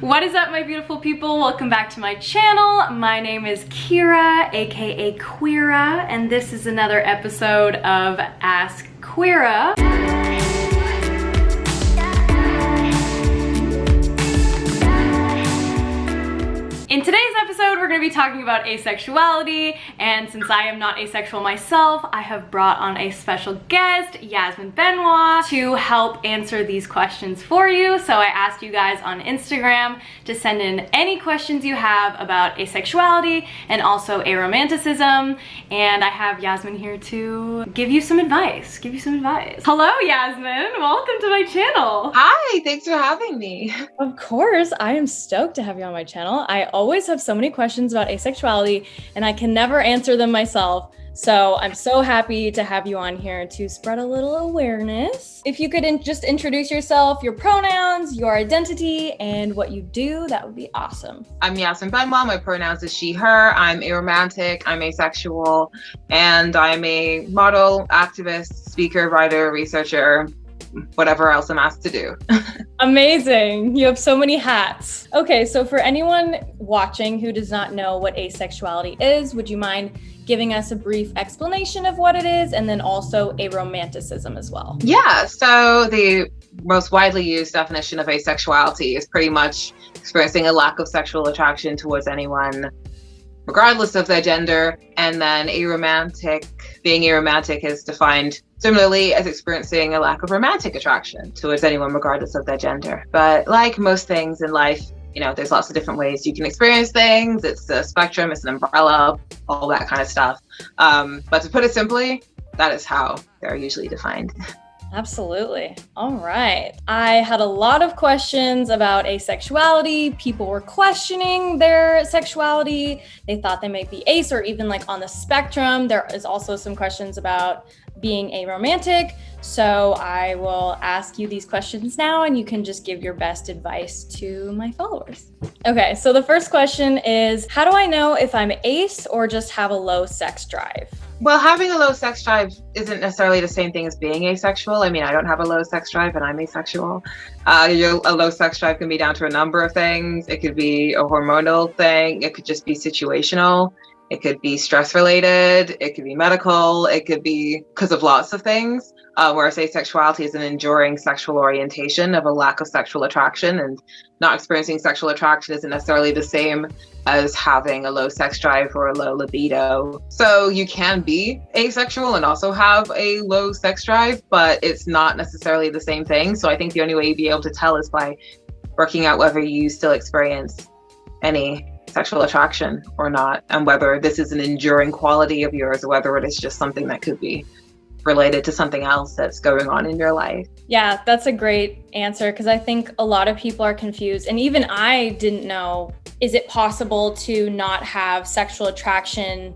What is up, my beautiful people? Welcome back to my channel. My name is Keara, aka Keara, and this is another episode of Ask Keara. In today's episode, we're going to be talking about asexuality, and since I am not asexual myself, I have brought on a special guest, Yasmin Benoit, to help answer these questions for you. So I asked you guys on Instagram to send in any questions you have about asexuality and also aromanticism, and I have Yasmin here to give you some advice. Hello, Yasmin. Welcome to my channel. Hi, thanks for having me. Of course, I am stoked to have you on my channel. I always have so many questions about asexuality and I can never answer them myself. So I'm so happy to have you on here to spread a little awareness. If you could just introduce yourself, your pronouns, your identity, and what you do, that would be awesome. I'm Yasmin Benoit. My pronouns is she, her. I'm aromantic, I'm asexual, and I'm a model, activist, speaker, writer, researcher, whatever else I'm asked to do. Amazing. You have so many hats. Okay, so for anyone watching who does not know what asexuality is, would you mind giving us a brief explanation of what it is and then also aromanticism as well? Yeah, so the most widely used definition of asexuality is pretty much experiencing a lack of sexual attraction towards anyone, regardless of their gender. And then being aromantic is defined similarly as experiencing a lack of romantic attraction towards anyone, regardless of their gender. But like most things in life, you know, there's lots of different ways you can experience things. It's a spectrum, it's an umbrella, all that kind of stuff. But to put it simply, that is how they're usually defined. Absolutely. All right. I had a lot of questions about asexuality. People were questioning their sexuality. They thought they might be ace or even like on the spectrum. There is also some questions about being aromantic. So I will ask you these questions now and you can just give your best advice to my followers. Okay, so the first question is, how do I know if I'm ace or just have a low sex drive? Well, having a low sex drive isn't necessarily the same thing as being asexual. I mean, I don't have a low sex drive and I'm asexual. A low sex drive can be down to a number of things. It could be a hormonal thing. It could just be situational. It could be stress related. It could be medical. It could be because of lots of things. Whereas asexuality is an enduring sexual orientation of a lack of sexual attraction, and not experiencing sexual attraction isn't necessarily the same as having a low sex drive or a low libido. So you can be asexual and also have a low sex drive, but it's not necessarily the same thing. So I think the only way you'd be able to tell is by working out whether you still experience any sexual attraction or not, and whether this is an enduring quality of yours or whether it is just something that could be related to something else that's going on in your life. Yeah, that's a great answer because I think a lot of people are confused, and even I didn't know, is it possible to not have sexual attraction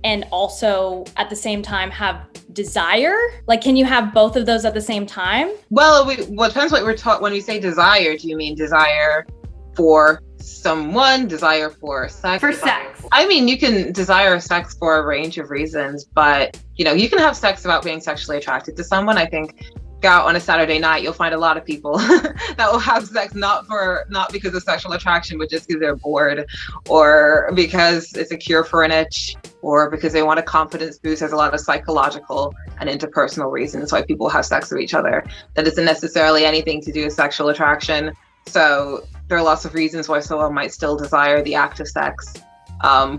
and also at the same time have desire? Like, can you have both of those at the same time? Well, it depends what we're taught. When you say desire, do you mean desire for someone, desire for sex? For sex. I mean, you can desire sex for a range of reasons, but you know, you can have sex without being sexually attracted to someone. I think go out on a Saturday night, you'll find a lot of people that will have sex not because of sexual attraction, but just because they're bored, or because it's a cure for an itch, or because they want a confidence boost. There's a lot of psychological and interpersonal reasons why people have sex with each other. That isn't necessarily anything to do with sexual attraction. So there are lots of reasons why someone might still desire the act of sex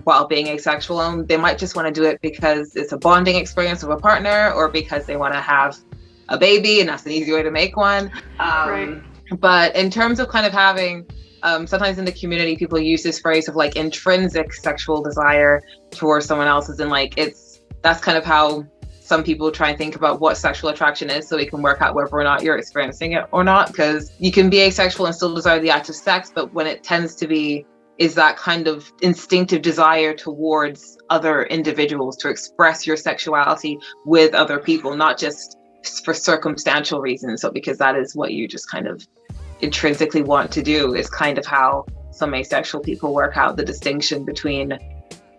while being asexual. And they might just want to do it because it's a bonding experience with a partner, or because they want to have a baby and that's an easy way to make one. Right. But in terms of kind of having, sometimes in the community, people use this phrase of like intrinsic sexual desire towards someone else's, and like that's kind of how some people try and think about what sexual attraction is, so we can work out whether or not you're experiencing it or not. Because you can be asexual and still desire the act of sex, but when it tends to be is that kind of instinctive desire towards other individuals, to express your sexuality with other people, not just for circumstantial reasons. So because that is what you just kind of intrinsically want to do, is kind of how some asexual people work out the distinction between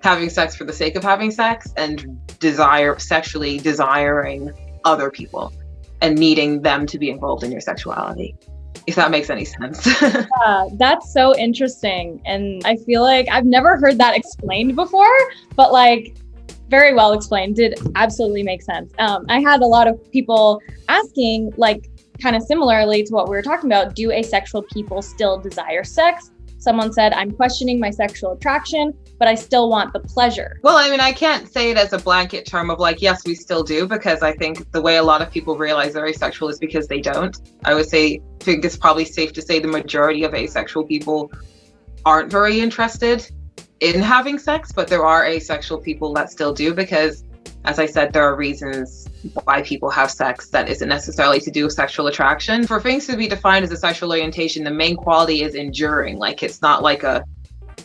having sex for the sake of having sex and sexually desiring other people and needing them to be involved in your sexuality. if that makes any sense. That's so interesting. And I feel like I've never heard that explained before, but like very well explained. Did absolutely make sense. I had a lot of people asking, like, kind of similarly to what we were talking about, do asexual people still desire sex? Someone said, I'm questioning my sexual attraction, but I still want the pleasure. Well, I mean, I can't say it as a blanket term of like, yes, we still do, because I think the way a lot of people realize they're asexual is because they don't. I would say, I think it's probably safe to say the majority of asexual people aren't very interested in having sex, but there are asexual people that still do, because as I said, there are reasons why people have sex that isn't necessarily to do with sexual attraction. For things to be defined as a sexual orientation, the main quality is enduring. Like, it's not like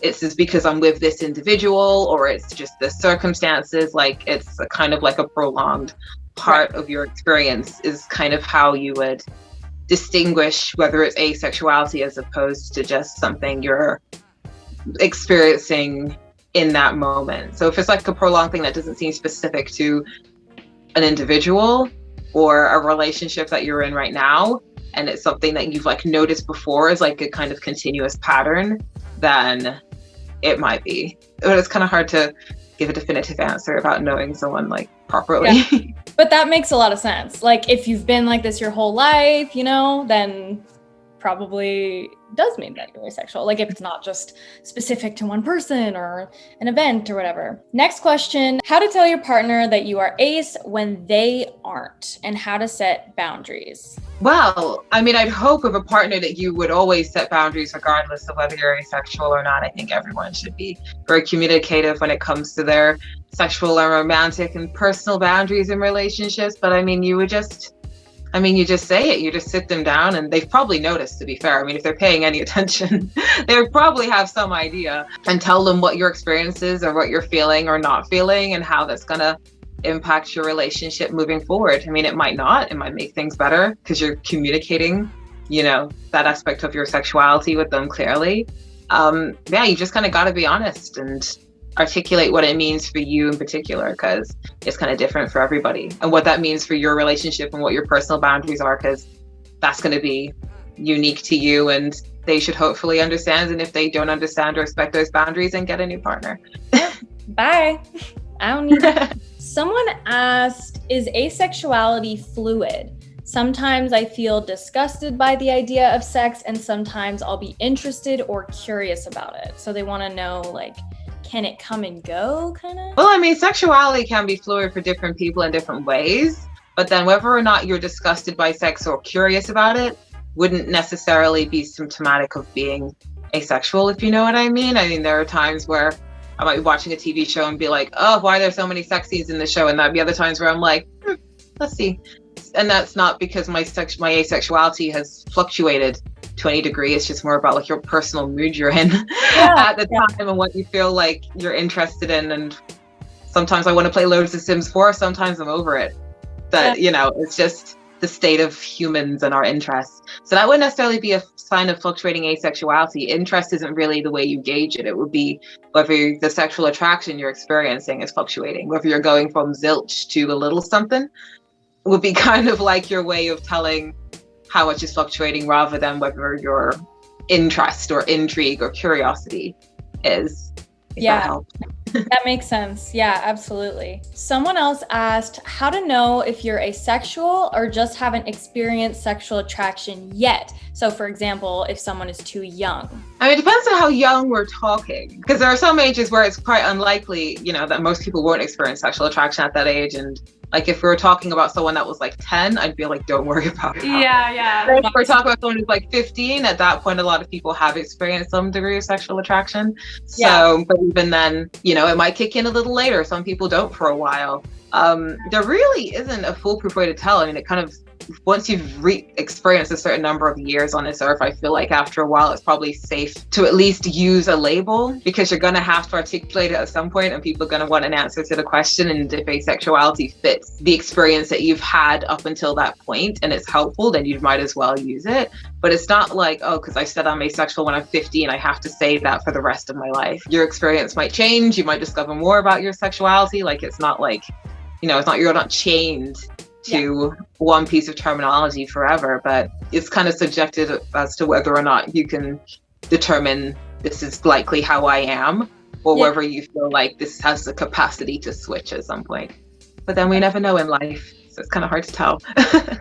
it's just because I'm with this individual, or it's just the circumstances. Like, it's a kind of like a prolonged part of your experience is kind of how you would distinguish whether it's asexuality as opposed to just something you're experiencing in that moment. So if it's like a prolonged thing that doesn't seem specific to an individual or a relationship that you're in right now, and it's something that you've like noticed before as like a kind of continuous pattern, then it might be. But it's kind of hard to give a definitive answer about knowing someone like properly. Yeah. But that makes a lot of sense. Like, if you've been like this your whole life, you know, then probably does mean that you're asexual. Like, if it's not just specific to one person or an event or whatever. Next question, how to tell your partner that you are ace when they aren't, and how to set boundaries. Well, I mean, I'd hope of a partner that you would always set boundaries regardless of whether you're asexual or not. I think everyone should be very communicative when it comes to their sexual and romantic and personal boundaries in relationships. But I mean, you just say it. You just sit them down, and they've probably noticed, to be fair. I mean, if they're paying any attention, they probably have some idea, and tell them what your experience is or what you're feeling or not feeling and how that's going to impact your relationship moving forward. I mean, it might not. It might make things better because you're communicating, you know, that aspect of your sexuality with them clearly. Yeah, you just kind of got to be honest and articulate what it means for you in particular, because it's kind of different for everybody, and what that means for your relationship and what your personal boundaries are, because that's going to be unique to you, and they should hopefully understand. And if they don't understand or respect those boundaries, then get a new partner. Bye. I don't need it. Someone asked, is asexuality fluid? Sometimes I feel disgusted by the idea of sex, and sometimes I'll be interested or curious about it. So they want to know, like, can it come and go, kind of? Well, I mean, sexuality can be fluid for different people in different ways, but then whether or not you're disgusted by sex or curious about it wouldn't necessarily be symptomatic of being asexual, if you know what I mean. I mean, there are times where I might be watching a TV show and be like, oh, why are there so many sex scenes in the show? And there'd be other times where I'm like, let's see. And that's not because my asexuality has fluctuated to any degree. It's just more about like your personal mood you're in at the time and what you feel like you're interested in. And sometimes I want to play loads of Sims 4, sometimes I'm over it. But you know, it's just the state of humans and our interests. So that wouldn't necessarily be a sign of fluctuating asexuality. Interest isn't really the way you gauge it. It would be whether the sexual attraction you're experiencing is fluctuating, whether you're going from zilch to a little something would be kind of like your way of telling how much is fluctuating, rather than whether your interest or intrigue or curiosity is. Yeah, that makes sense. Yeah, absolutely. Someone else asked how to know if you're asexual or just haven't experienced sexual attraction yet. So for example, if someone is too young. I mean, it depends on how young we're talking, because there are some ages where it's quite unlikely, you know, that most people won't experience sexual attraction at that age. And like, if we were talking about someone that was like 10, I'd be like, don't worry about it. Yeah. If we're talking about someone who's like 15, at that point, a lot of people have experienced some degree of sexual attraction. So, but even then, you know, it might kick in a little later. Some people don't for a while. There really isn't a foolproof way to tell. I mean, it kind of, once you've experienced a certain number of years on this earth, I feel like after a while, it's probably safe to at least use a label, because you're going to have to articulate it at some point, and people are going to want an answer to the question. And if asexuality fits the experience that you've had up until that point and it's helpful, then you might as well use it. But it's not like, oh, because I said I'm asexual when I'm 15, I have to say that for the rest of my life. Your experience might change. You might discover more about your sexuality. Like, it's not like, you know, it's not, you're not chained to one piece of terminology forever, but it's kind of subjective as to whether or not you can determine this is likely how I am, or whether you feel like this has the capacity to switch at some point. But then we never know in life, so it's kind of hard to tell.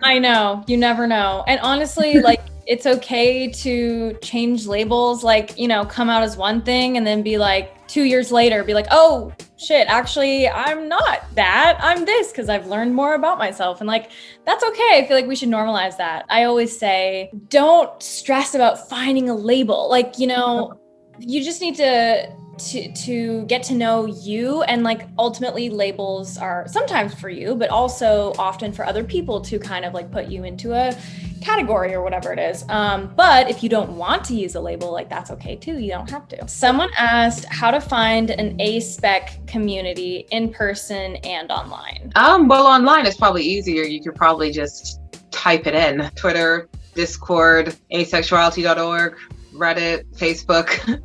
I know, you never know. And honestly, like, it's okay to change labels, like, you know, come out as one thing and then be like 2 years later, be like, oh shit, actually, I'm not that, I'm this, because I've learned more about myself. And like, that's okay. I feel like we should normalize that. I always say, don't stress about finding a label. Like, you know, you just need to get to know you, and like ultimately labels are sometimes for you, but also often for other people to kind of like put you into a category or whatever it is. But if you don't want to use a label, like that's okay too. You don't have to. Someone asked how to find an ASPEC community in person and online. Well, online is probably easier. You could probably just type it in. Twitter, Discord, asexuality.org, Reddit, Facebook,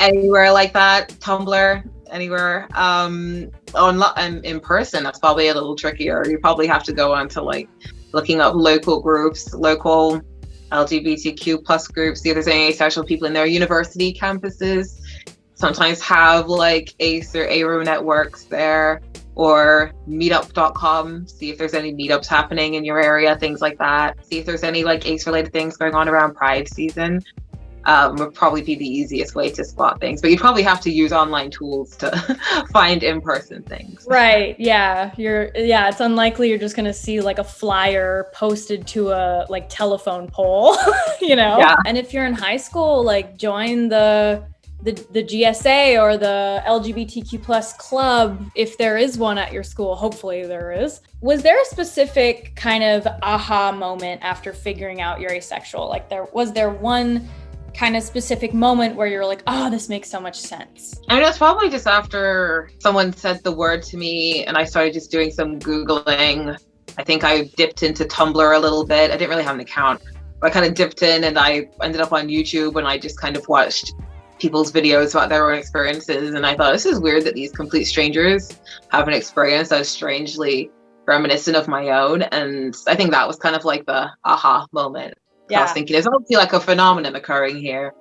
anywhere like that, Tumblr, anywhere. Online, in person, that's probably a little trickier. You probably have to go on to like looking up local groups, local LGBTQ plus groups, see if there's any asexual people in their university campuses. Sometimes have like ACE or ARO networks there, or meetup.com, see if there's any meetups happening in your area, things like that. See if there's any like ACE related things going on around Pride season. Would probably be the easiest way to spot things, but you probably have to use online tools to find in-person things. Right. Yeah. It's unlikely you're just going to see like a flyer posted to a like telephone pole, you know? Yeah. And if you're in high school, like join the GSA or the LGBTQ plus club, if there is one at your school. Hopefully there is. Was there a specific kind of aha moment after figuring out you're asexual? Like was there one kind of specific moment where you're like, oh, this makes so much sense? I mean, it's probably just after someone said the word to me and I started just doing some Googling. I think I dipped into Tumblr a little bit. I didn't really have an account, but I kind of dipped in and I ended up on YouTube, and I just kind of watched people's videos about their own experiences. And I thought, this is weird that these complete strangers have an experience that is strangely reminiscent of my own. And I think that was kind of like the aha moment. I was thinking there's obviously like a phenomenon occurring here,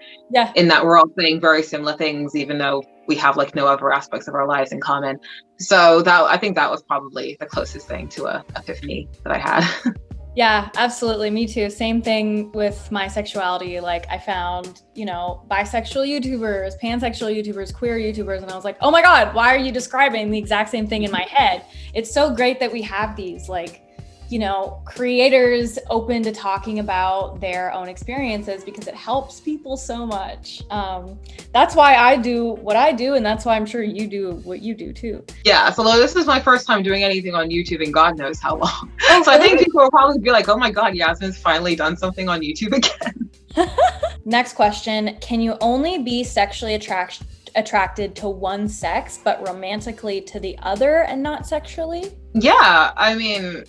in that we're all saying very similar things, even though we have like no other aspects of our lives in common. So I think that was probably the closest thing to a epiphany that I had. Yeah, absolutely. Me too. Same thing with my sexuality. Like I found, you know, bisexual YouTubers, pansexual YouTubers, queer YouTubers, and I was like, oh my God, why are you describing the exact same thing in my head? It's so great that we have these like, you know, creators open to talking about their own experiences, because it helps people so much. That's why I do what I do, and that's why I'm sure you do what you do too. Yeah, so this is my first time doing anything on YouTube in God knows how long. So I think people will probably be like, oh my God, Yasmin's finally done something on YouTube again. Next question, can you only be sexually attracted to one sex, but romantically to the other and not sexually? Yeah, I mean,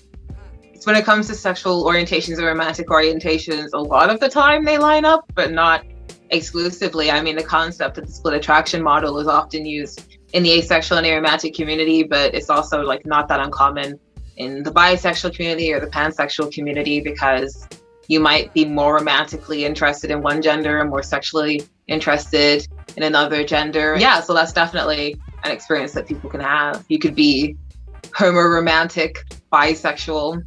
when it comes to sexual orientations or romantic orientations, a lot of the time they line up, but not exclusively. I mean, the concept of the split attraction model is often used in the asexual and aromantic community, but it's also like not that uncommon in the bisexual community or the pansexual community, because you might be more romantically interested in one gender and more sexually interested in another gender. Yeah, so that's definitely an experience that people can have. You could be homo-romantic, bisexual,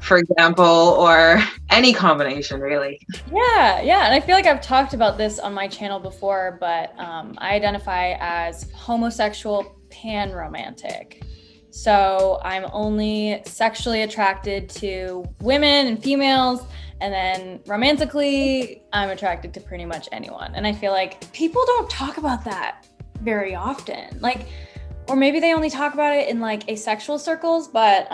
for example, or any combination, really. Yeah. And I feel like I've talked about this on my channel before, but I identify as homosexual pan-romantic. So I'm only sexually attracted to women and females, and then romantically, I'm attracted to pretty much anyone. And I feel like people don't talk about that very often. Like, or maybe they only talk about it in like asexual circles, but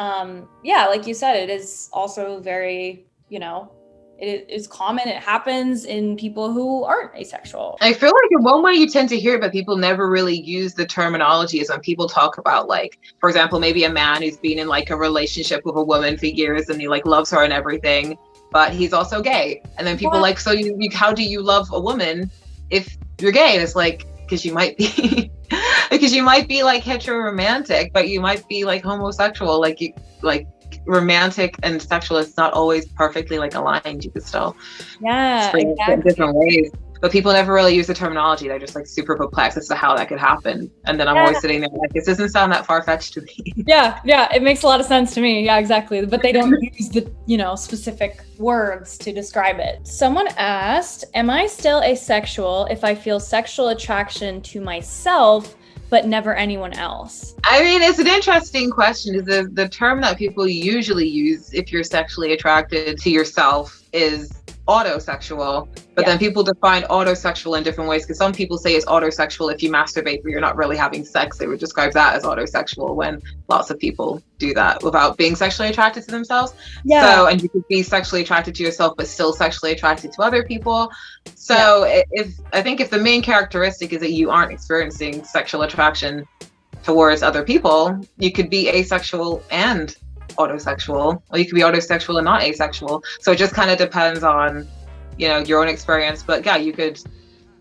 like you said, it is also very, you know, it is common. It happens in people who aren't asexual. I feel like in one way you tend to hear it, but people never really use the terminology. Is when people talk about, like, for example, maybe a man who's been in like a relationship with a woman for years and he like loves her and everything, but he's also gay. And then people like, so you how do you love a woman if you're gay? And it's like, because you might be like hetero romantic, but you might be like homosexual. Like romantic and sexual is not always perfectly like aligned. You could still Exactly. in different ways. But people never really use the terminology. They're just like super perplexed as to how that could happen. And then I'm always sitting there like, this doesn't sound that far-fetched to me. Yeah, it makes a lot of sense to me. Yeah, exactly. But they don't use the, specific words to describe it. Someone asked, am I still asexual if I feel sexual attraction to myself, but never anyone else? I mean, it's an interesting question. The term that people usually use if you're sexually attracted to yourself is autosexual, but then people define autosexual in different ways, because some people say it's autosexual if you masturbate but you're not really having sex. They would describe that as autosexual, when lots of people do that without being sexually attracted to themselves. So, and you could be sexually attracted to yourself but still sexually attracted to other people. So I think if the main characteristic is that you aren't experiencing sexual attraction towards other people, you could be asexual and autosexual, or you could be autosexual and not asexual. So it just kind of depends on, your own experience. But yeah, you could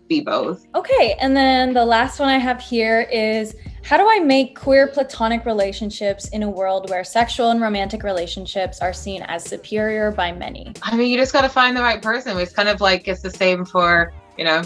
be both. Okay, and then the last one I have here is, how do I make queer platonic relationships in a world where sexual and romantic relationships are seen as superior by many? I mean, you just got to find the right person. It's kind of like, it's the same for,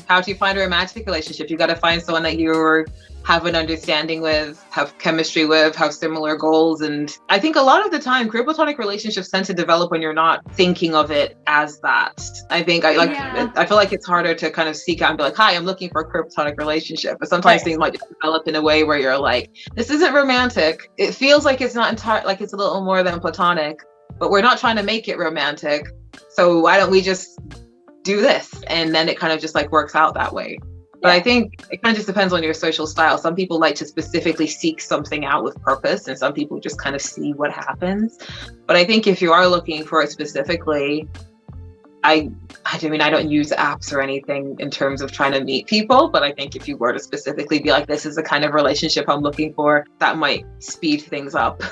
how do you find a romantic relationship? You got to find someone that you have an understanding with, have chemistry with, have similar goals. And I think a lot of the time, queer platonic relationships tend to develop when you're not thinking of it as that. I think I feel like it's harder to kind of seek out and be like, hi, I'm looking for a queer platonic relationship. But sometimes things might develop in a way where you're like, this isn't romantic. It feels like it's not entirely, like it's a little more than platonic, but we're not trying to make it romantic. So why don't we just do this? And then it kind of just like works out that way. But I think it kind of just depends on your social style. Some people like to specifically seek something out with purpose, and some people just kind of see what happens. But I think if you are looking for it specifically, I mean, I don't use apps or anything in terms of trying to meet people, but I think if you were to specifically be like, this is the kind of relationship I'm looking for, that might speed things up.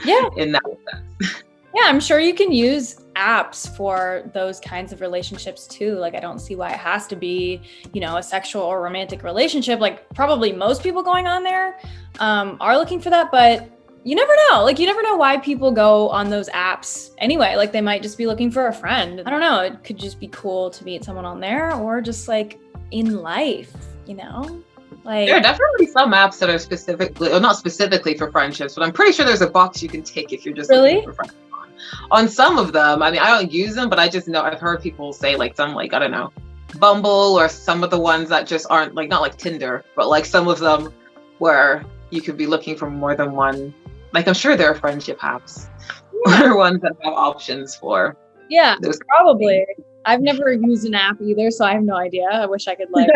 Yeah. In that sense. Yeah, I'm sure you can use apps for those kinds of relationships too. Like, I don't see why it has to be, a sexual or romantic relationship. Like, probably most people going on there are looking for that, but you never know. Like, you never know why people go on those apps anyway. Like, they might just be looking for a friend. I don't know. It could just be cool to meet someone on there, or just like in life, Like, there are definitely some apps that are specifically, or not specifically for friendships, but I'm pretty sure there's a box you can tick if you're just looking for friends. On some of them, I mean, I don't use them, but I just know I've heard people say like some, like, I don't know, Bumble, or some of the ones that just aren't like, not like Tinder, but like some of them where you could be looking for more than one. Like, I'm sure there are friendship apps or ones that have options for. Yeah, probably. I've never used an app either, so I have no idea. I wish I could like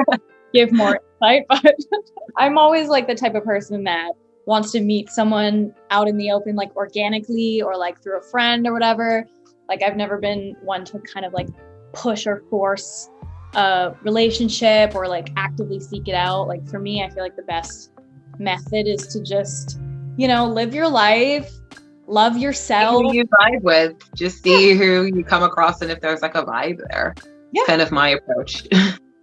give more insight, but I'm always like the type of person that wants to meet someone out in the open, like organically, or like through a friend or whatever. Like, I've never been one to kind of like push or force a relationship or like actively seek it out. Like, for me, I feel like the best method is to just, live your life, love yourself. Who you vibe with, just see who you come across, and if there's like a vibe there. Yeah. Kind of my approach.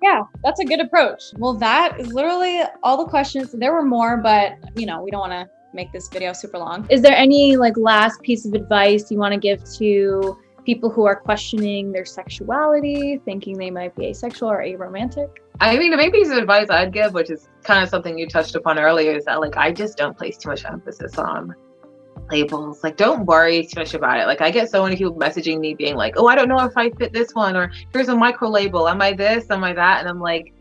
Yeah, that's a good approach. Well, that is literally all the questions. There were more, but we don't want to make this video super long. Is there any like last piece of advice you want to give to people who are questioning their sexuality, thinking they might be asexual or aromantic? I mean, the main piece of advice I'd give, which is kind of something you touched upon earlier, is that like, I just don't place too much emphasis on labels. Like, don't worry too much about it. Like, I get so many people messaging me being like, oh, I don't know if I fit this one, or here's a micro label, am I this, am I that? And I'm like,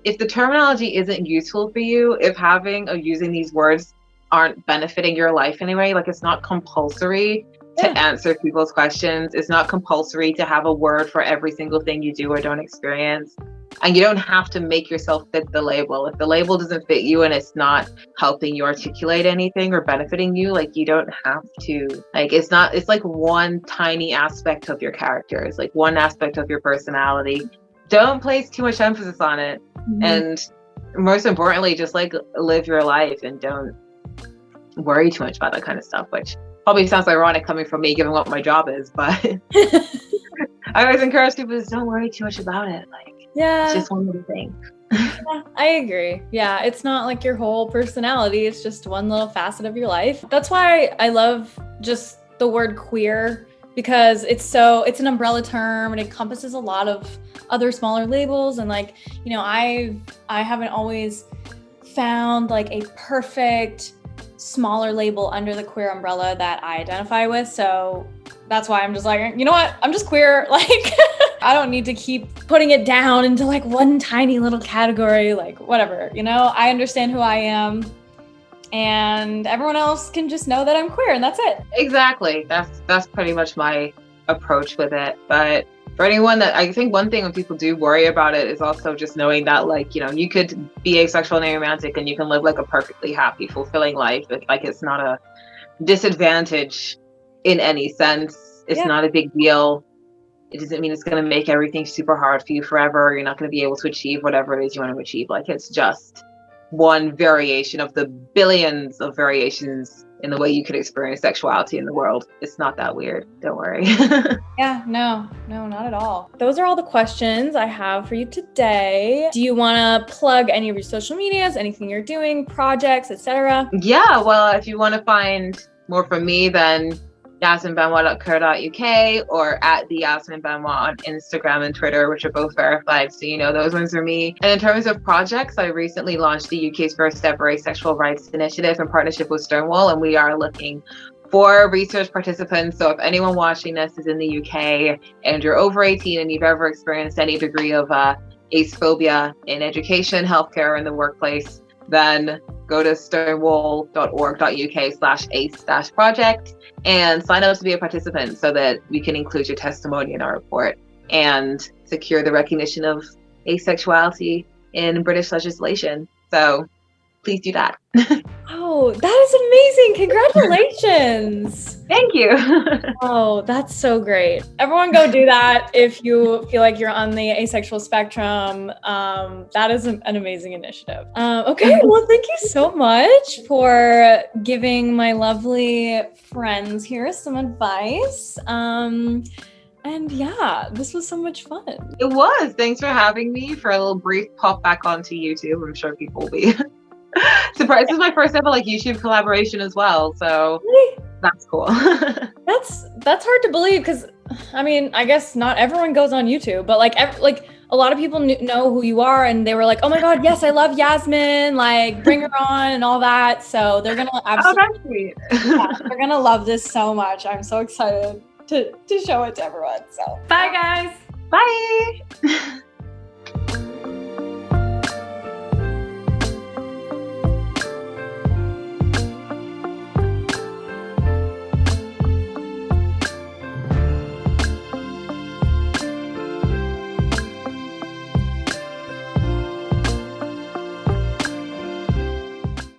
if the terminology isn't useful for you, if having or using these words aren't benefiting your life anyway, like, it's not compulsory to answer people's questions. It's not compulsory to have a word for every single thing you do or don't experience. And you don't have to make yourself fit the label. If the label doesn't fit you and it's not helping you articulate anything or benefiting you, like, you don't have to. Like, it's like one tiny aspect of your character. It's like one aspect of your personality. Don't place too much emphasis on it. Mm-hmm. And most importantly, just like live your life and don't worry too much about that kind of stuff, which probably sounds ironic coming from me, given what my job is, but I always encourage people to don't worry too much about it. Like, it's just one little thing. Yeah, I agree. Yeah, it's not like your whole personality. It's just one little facet of your life. That's why I love just the word queer because it's an umbrella term and it encompasses a lot of other smaller labels. And like, you know, I haven't always found like a perfect smaller label under the queer umbrella that I identify with. So that's why I'm just like, you know what? I'm just queer. Like, I don't need to keep putting it down into like one tiny little category, like whatever, you know, I understand who I am and everyone else can just know that I'm queer and that's it. Exactly. That's pretty much my approach with it. But for anyone that, I think one thing when people do worry about it is also just knowing that, like, you know, you could be asexual and aromantic and you can live like a perfectly happy, fulfilling life. Like, it's not a disadvantage in any sense. It's not a big deal. It doesn't mean it's going to make everything super hard for you forever. Or you're not going to be able to achieve whatever it is you want to achieve. Like, it's just one variation of the billions of variations in the way you could experience sexuality in the world. It's not that weird. Don't worry. Yeah, no, not at all. Those are all the questions I have for you today. Do you want to plug any of your social medias, anything you're doing, projects, etc.? Yeah, well, if you want to find more from me, then yasminbenoit.co.uk or at the Yasmin Benoit on Instagram and Twitter, which are both verified. So, you know, those ones are me. And in terms of projects, I recently launched the UK's first ever asexual rights initiative in partnership with Stonewall, and we are looking for research participants. So if anyone watching this is in the UK and you're over 18 and you've ever experienced any degree of ace phobia in education, healthcare, in the workplace, then go to stonewall.org.uk/ace-project and sign up to be a participant so that we can include your testimony in our report and secure the recognition of asexuality in British legislation. So please do that. Oh, that is amazing. Congratulations. Thank you. Oh, that's so great. Everyone go do that if you feel like you're on the asexual spectrum. That is an amazing initiative. Okay, well, thank you so much for giving my lovely friends here some advice. And yeah, this was so much fun. It was. Thanks for having me for a little brief pop back onto YouTube. I'm sure people will be surprised. This is my first ever like YouTube collaboration as well, so that's cool. That's hard to believe because I mean, I guess not everyone goes on YouTube, but like a lot of people know who you are, and they were like, "Oh my God, yes, I love Yasmin! Like, bring her on and all that." So they're gonna absolutely, they're gonna love this so much. I'm so excited to show it to everyone. So bye, guys. Bye.